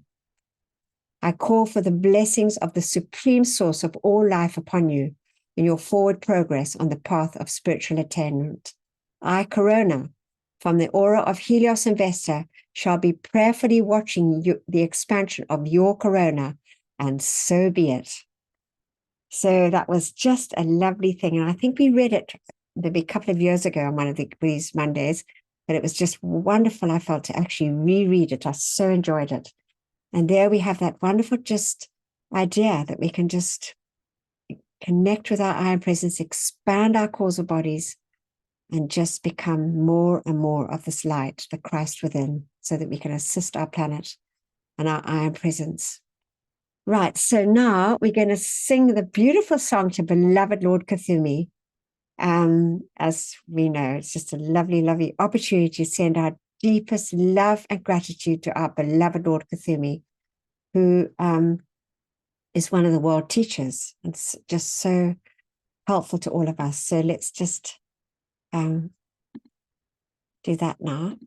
I call for the blessings of the supreme source of all life upon you in your forward progress on the path of spiritual attainment. I, Corona, from the aura of Helios and Vesta, shall be prayerfully watching the expansion of your corona and so be it. So that was just a lovely thing. And I think we read it maybe a couple of years ago on one of these Mondays, but it was just wonderful. I felt to actually reread it. I so enjoyed it. And there we have that wonderful just idea that we can just connect with our iron presence, expand our causal bodies, and just become more and more of this light, the Christ within, so that we can assist our planet and our iron presence. Right, so now we're going to sing the beautiful song to beloved Lord Kuthumi. As we know, it's just a lovely, lovely opportunity to send our deepest love and gratitude to our beloved Lord Kuthumi, who is one of the world teachers. It's just so helpful to all of us. So let's just do that now.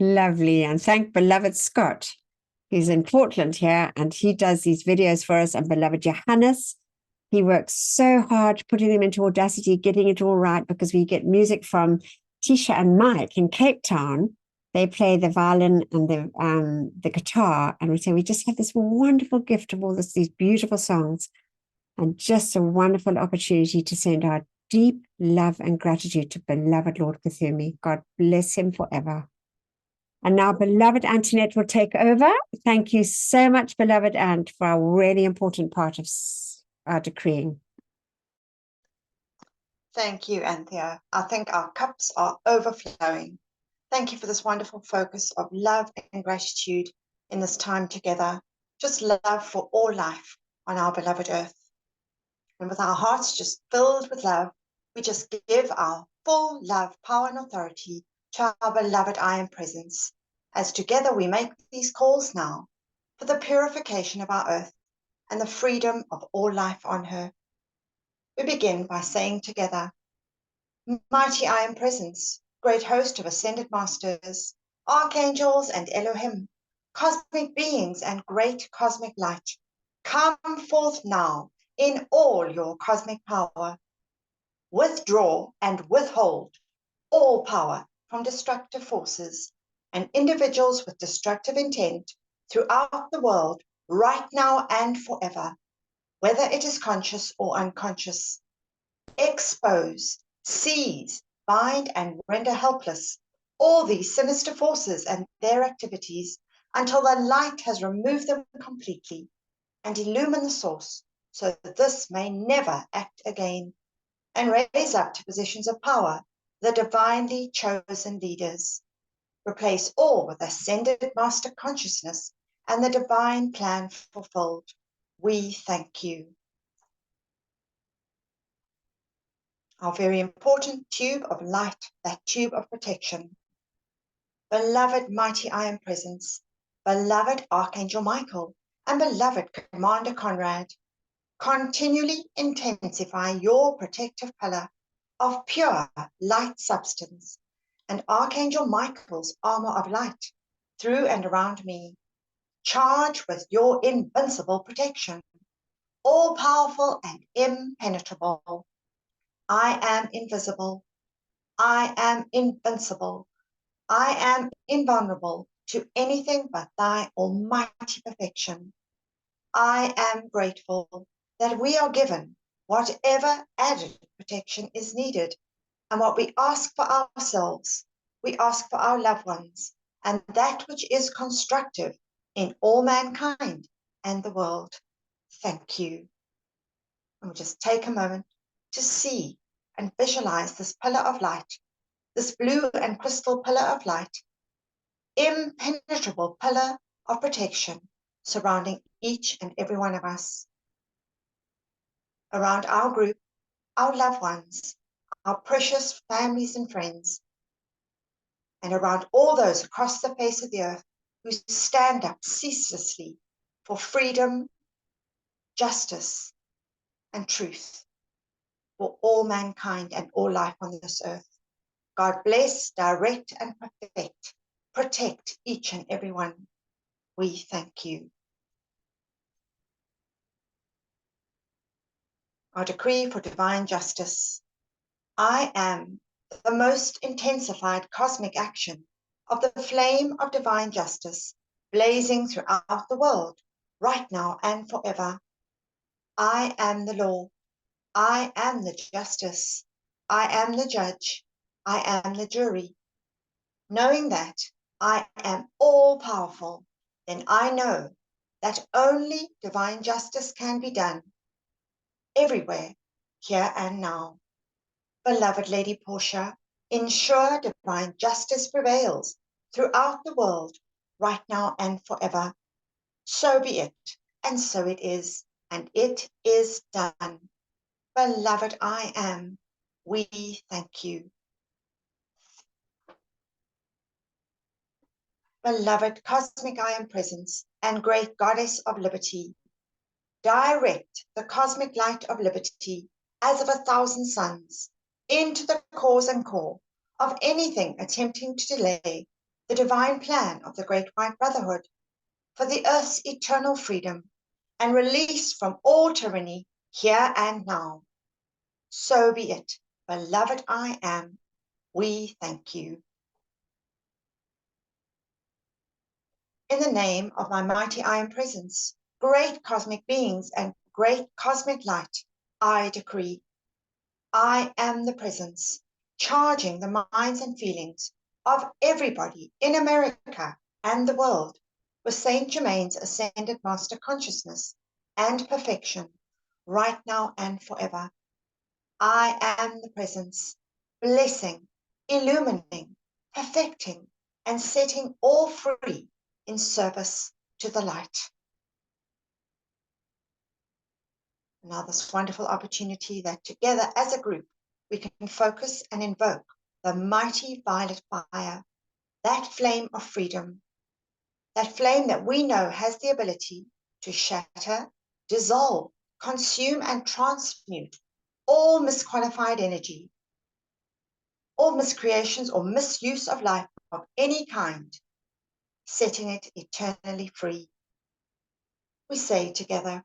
Lovely. And thank beloved Scott. He's in Portland here, and he does these videos for us. And beloved Johannes, he works so hard putting them into Audacity, getting it all right, because we get music from Tisha and Mike in Cape Town. They play the violin and the guitar, and we say we just have this wonderful gift of all these beautiful songs, and just a wonderful opportunity to send our deep love and gratitude to beloved Lord Kuthumi. God bless him forever. And now beloved Antoinette will take over. Thank you so much, beloved Ant, for a really important part of our decreeing. Thank you, Anthea. I think our cups are overflowing. Thank you for this wonderful focus of love and gratitude in this time together. Just love for all life on our beloved earth. And with our hearts just filled with love, we just give our full love, power, and authority to our beloved I Am Presence, as together we make these calls now for the purification of our earth and the freedom of all life on her. We begin by saying together, Mighty I Am Presence, great host of ascended masters, archangels and Elohim, cosmic beings and great cosmic light, come forth now in all your cosmic power. Withdraw and withhold all power from destructive forces and individuals with destructive intent throughout the world right now and forever, whether it is conscious or unconscious. Expose, seize, bind, and render helpless all these sinister forces and their activities until the light has removed them completely, and illumine the source so that this may never act again, and raise up to positions of power the divinely chosen leaders. Replace all with ascended master consciousness and the divine plan fulfilled. We thank you. Our very important tube of light, that tube of protection. Beloved mighty I Am Presence, beloved Archangel Michael, and beloved Commander Conrad, continually intensify your protective pillar of pure light substance and Archangel Michael's armor of light through and around me. Charge with your invincible protection, all powerful and impenetrable. I am invisible. I am invincible. I am invulnerable to anything but thy almighty perfection. I am grateful that we are given whatever added protection is needed, and what we ask for ourselves, we ask for our loved ones, and that which is constructive in all mankind and the world. Thank you. And we'll just take a moment to see and visualize this pillar of light, this blue and crystal pillar of light, impenetrable pillar of protection surrounding each and every one of us, around our group, our loved ones, our precious families and friends, and around all those across the face of the earth who stand up ceaselessly for freedom, justice, and truth for all mankind and all life on this earth. God bless, direct, and protect each and every one. We thank you. Our decree for divine justice. I am the most intensified cosmic action of the flame of divine justice blazing throughout the world, right now and forever. I am the law. I am the justice. I am the judge. I am the jury. Knowing that I am all powerful, then I know that only divine justice can be done everywhere, here and now. Beloved Lady Portia, ensure divine justice prevails throughout the world, right now and forever. So be it, and so it is, and it is done. Beloved I am, we thank you. Beloved Cosmic I Am Presence and Great Goddess of Liberty, direct the cosmic light of liberty as of 1,000 suns into the cause and core of anything attempting to delay the divine plan of the Great White Brotherhood for the earth's eternal freedom and release from all tyranny here and now. So be it, beloved I am, we thank you. In the name of my mighty I Am Presence, great cosmic beings and great cosmic light, I decree, I am the presence, charging the minds and feelings of everybody in America and the world with Saint Germain's ascended master consciousness and perfection, right now and forever. I am the presence, blessing, illumining, perfecting, and setting all free in service to the light. Now this wonderful opportunity that together as a group, we can focus and invoke the mighty violet fire, that flame of freedom, that flame that we know has the ability to shatter, dissolve, consume, and transmute all misqualified energy, all miscreations or misuse of life of any kind, setting it eternally free. We say together,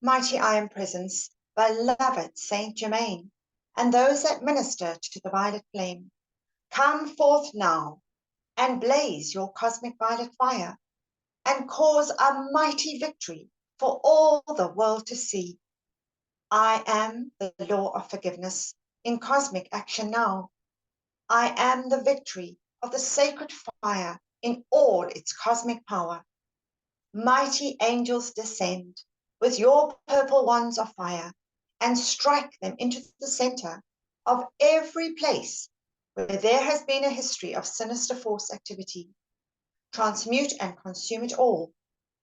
Mighty Iron Presence, beloved Saint Germain, and those that minister to the violet flame, come forth now and blaze your cosmic violet fire and cause a mighty victory for all the world to see. I am the law of forgiveness in cosmic action now. I am the victory of the sacred fire in all its cosmic power. Mighty angels descend with your purple wands of fire and strike them into the center of every place where there has been a history of sinister force activity. Transmute and consume it all,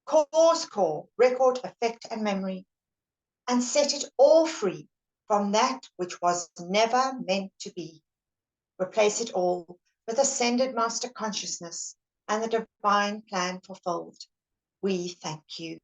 cause, core, record, effect, and memory, and set it all free from that which was never meant to be. Replace it all with ascended master consciousness and the divine plan fulfilled. We thank you.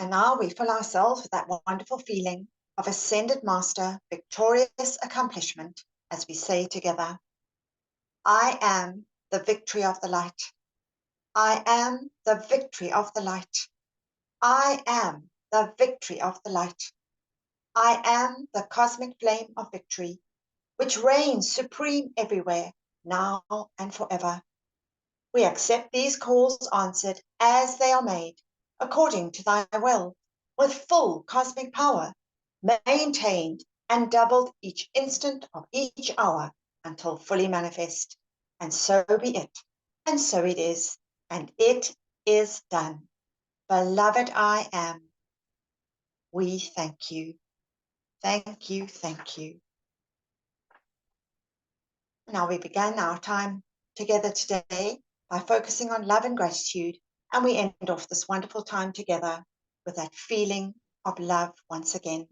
And now we fill ourselves with that wonderful feeling of Ascended Master victorious accomplishment as we say together, I am the victory of the light. I am the victory of the light. I am the victory of the light. I am the cosmic flame of victory, which reigns supreme everywhere, now and forever. We accept these calls answered as they are made, according to thy will, with full cosmic power, maintained and doubled each instant of each hour until fully manifest. And so be it, and so it is, and it is done. Beloved I am, we thank you. Thank you, thank you. Now we began our time together today by focusing on love and gratitude, and we end off this wonderful time together with that feeling of love once again,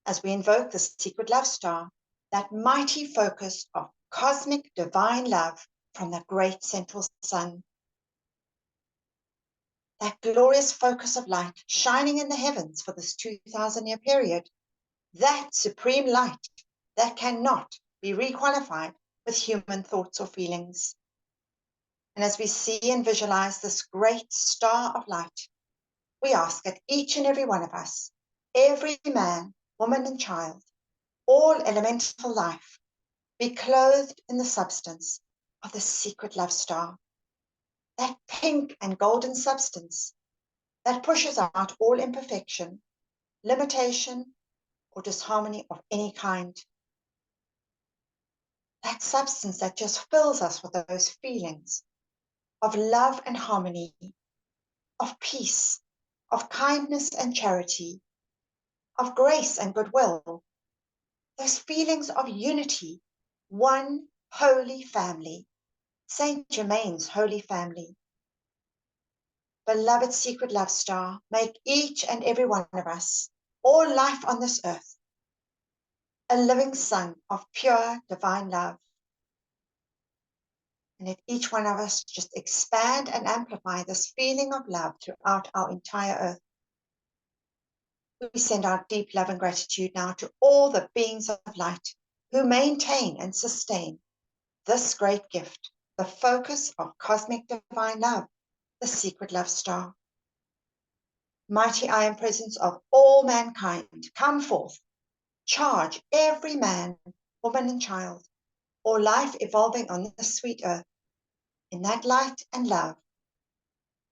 as we invoke the secret love star, that mighty focus of cosmic divine love from the great central sun. That glorious focus of light shining in the heavens for this 2,000-year period, that supreme light that cannot be requalified with human thoughts or feelings. And as we see and visualize this great star of light, we ask that each and every one of us, every man, woman, and child, all elemental life, be clothed in the substance of the secret love star, that pink and golden substance that pushes out all imperfection, limitation, or disharmony of any kind. That substance that just fills us with those feelings of love and harmony, of peace, of kindness and charity, of grace and goodwill, those feelings of unity, one holy family, Saint Germain's holy family. Beloved secret love star, make each and every one of us, all life on this earth, a living sun of pure divine love. And let each one of us just expand and amplify this feeling of love throughout our entire earth. We send our deep love and gratitude now to all the beings of light who maintain and sustain this great gift, the focus of cosmic divine love, the secret love star. Mighty I am presence of all mankind, come forth, charge every man, woman, and child, or life evolving on this sweet earth, in that light and love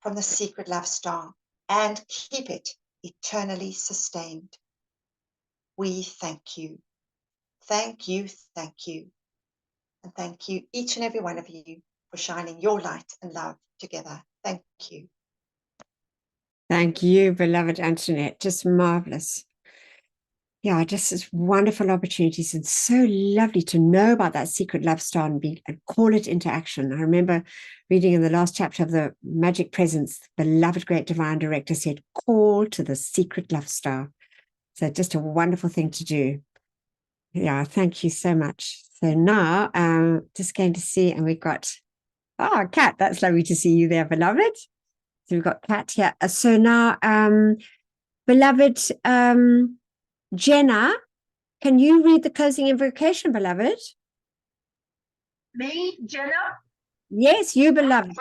from the secret love star, and keep it eternally sustained. We thank you. Thank you, thank you. And thank you, each and every one of you, for shining your light and love together. Thank you. Thank you, beloved Antoinette. Just marvelous. Yeah, just such wonderful opportunities, and so lovely to know about that secret love star and call it into action. I remember reading in the last chapter of the Magic Presence, the beloved great divine director said, call to the secret love star. So just a wonderful thing to do. Yeah, thank you so much. So now, just going to see, and we've got, Kat, that's lovely to see you there, beloved. So we've got Kat here. So now, beloved Jenna, can you read the closing invocation, beloved? Me, Jenna? Yes, you, beloved.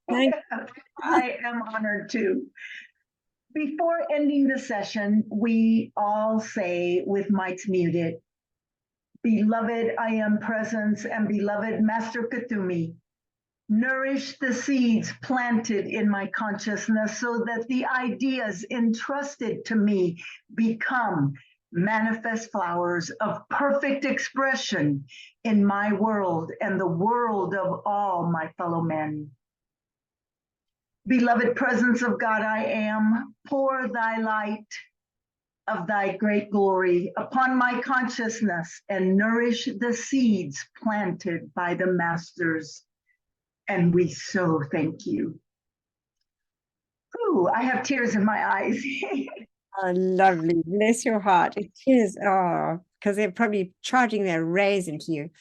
I am honored to. Before ending the session, we all say with mics muted, beloved I am presence and beloved Master Kuthumi, nourish the seeds planted in my consciousness so that the ideas entrusted to me become manifest flowers of perfect expression in my world and the world of all my fellow men. Beloved presence of God, I am, pour thy light of thy great glory upon my consciousness and nourish the seeds planted by the masters. And we so thank you. Ooh, I have tears in my eyes. Oh, lovely. Bless your heart. It is, because they're probably charging their rays into you.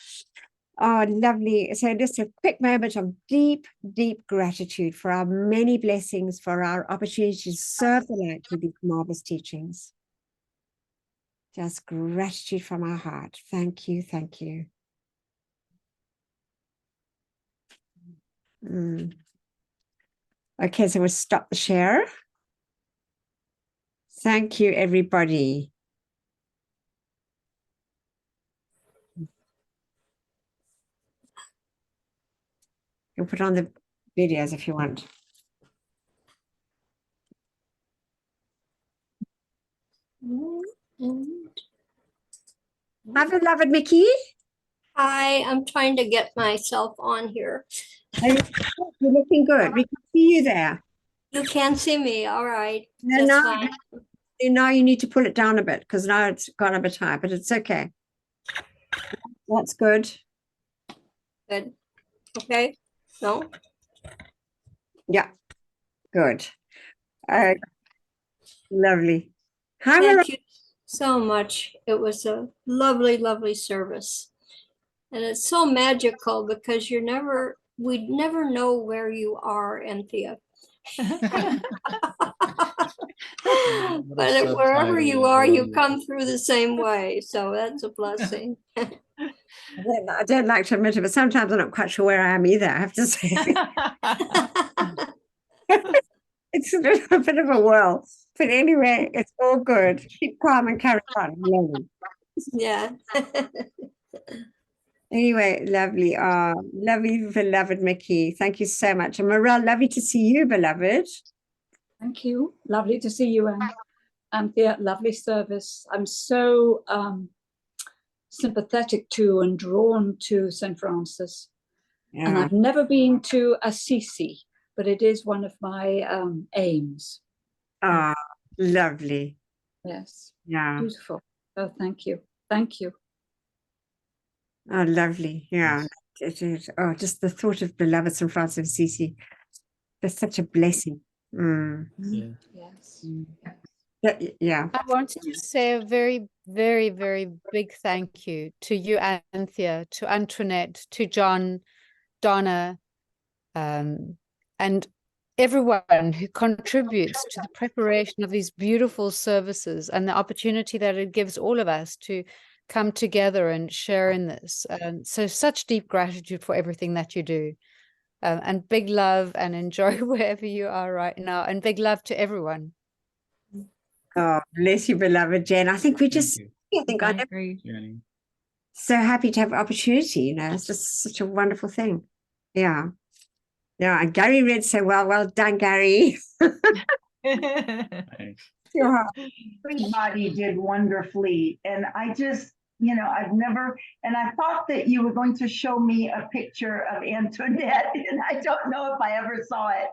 Oh, lovely. So just a quick moment of deep, deep gratitude for our many blessings, for our opportunity to serve the light with these marvelous teachings. Just gratitude from our heart. Thank you. Thank you. Okay, so we'll stop the share. Thank you, everybody. You'll put on the videos if you want. Hi, beloved Mickey. Hi, I'm trying to get myself on here. You're looking good. We can see you there. You can see me, all right. No, That's no. fine. Now you need to pull it down a bit because now it's gone a bit high, but it's okay. That's good. Good. Okay. No? Yeah, good. Lovely. Hi, Thank you so much. It was a lovely, lovely service. And it's so magical because we'd never know where you are, Anthea. But wherever you are, you come through the same way. So that's a blessing. I don't like to admit it, but sometimes I'm not quite sure where I am either, I have to say. It's a bit of a whirl. But anyway, it's all good. Keep calm and carry on. Yeah. Anyway, lovely. Lovely, beloved Mickey. Thank you so much. And Morel, lovely to see you, beloved. Thank you. Lovely to see you, Anthea. Lovely service. I'm so sympathetic to and drawn to St. Francis. Yeah. And I've never been to Assisi, but it is one of my aims. Ah, lovely. Yes. Yeah. Beautiful. Oh, thank you. Thank you. Oh, lovely. Yeah. It is. Oh, just the thought of beloved St. Francis of Assisi. That's such a blessing. Yeah. Yes. Yeah. I wanted to say a very, very, very big thank you to you, Anthea, to Antoinette, to John, Donna, and everyone who contributes to the preparation of these beautiful services and the opportunity that it gives all of us to come together and share in this. So such deep gratitude for everything that you do. And big love and enjoy wherever you are right now. And big love to everyone. Oh, bless you, beloved Jen. I think I agree. So happy to have opportunity, you know, it's just such a wonderful thing. Yeah. Yeah. And Gary read so well. Well done, Gary. Everybody did wonderfully. And I just, I've never, and I thought that you were going to show me a picture of Antoinette, and I don't know if I ever saw it,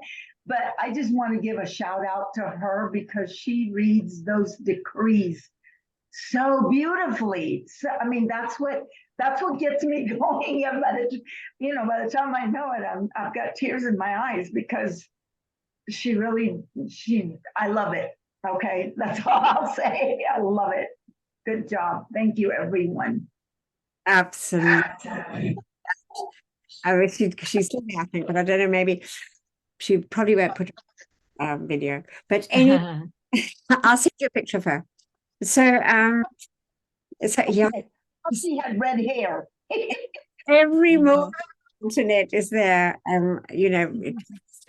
but I just want to give a shout out to her because she reads those decrees so beautifully. So, I mean, that's what gets me going. And by the time I know it, I've got tears in my eyes because I love it. Okay, that's all I'll say. I love it. Good job. Thank you, everyone. Absolutely. I wish she's still there, I think, but I don't know, maybe she probably won't put a video. But anyway, I'll send you a picture of her. So, yeah. She had red hair. Every moment internet is there, it's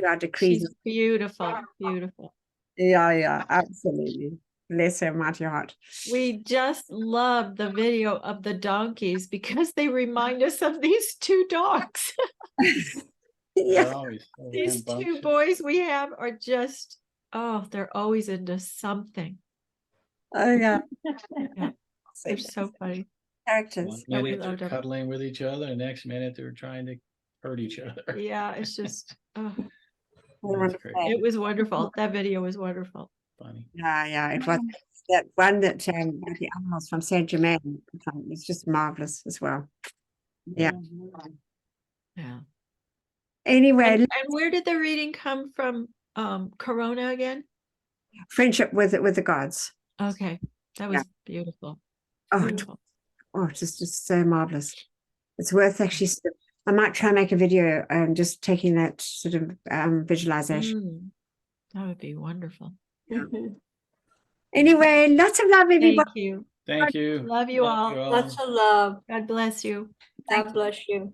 our decrees. She's beautiful, beautiful. Yeah, absolutely. Bless her mighty heart. We just love the video of the donkeys because they remind us of these two dogs. Yeah. These two boys we have are just, they're always into something. Oh, yeah. Yeah. They're so funny. Characters. One minute they're cuddling with each other, the next minute they're trying to hurt each other. Yeah, it's just, It was wonderful. That video was wonderful. Funny. Yeah, it was that one that the animals from Saint Germain. It's just marvelous as well. Yeah. Anyway, and where did the reading come from? Corona again? Friendship with the gods. Okay, that was beautiful. Oh, Beautiful. it's just so marvelous. It's worth actually. I might try and make a video just taking that sort of visualization. That would be wonderful. Anyway, lots of love, everybody. Thank you. Thank you. Love you all. Lots of love. God bless you. God bless you.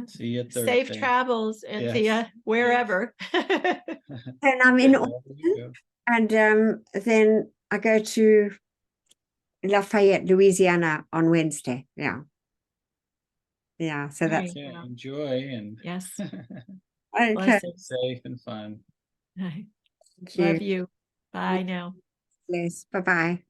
See you Thursday. Safe travels, Anthea, Yes. wherever. And I'm in Austin, and then I go to Lafayette, Louisiana on Wednesday. Yeah. So that's Okay, enjoy and yes. okay. Blessings. safe and fun. Love you. Bye now. Bless. Bye-bye.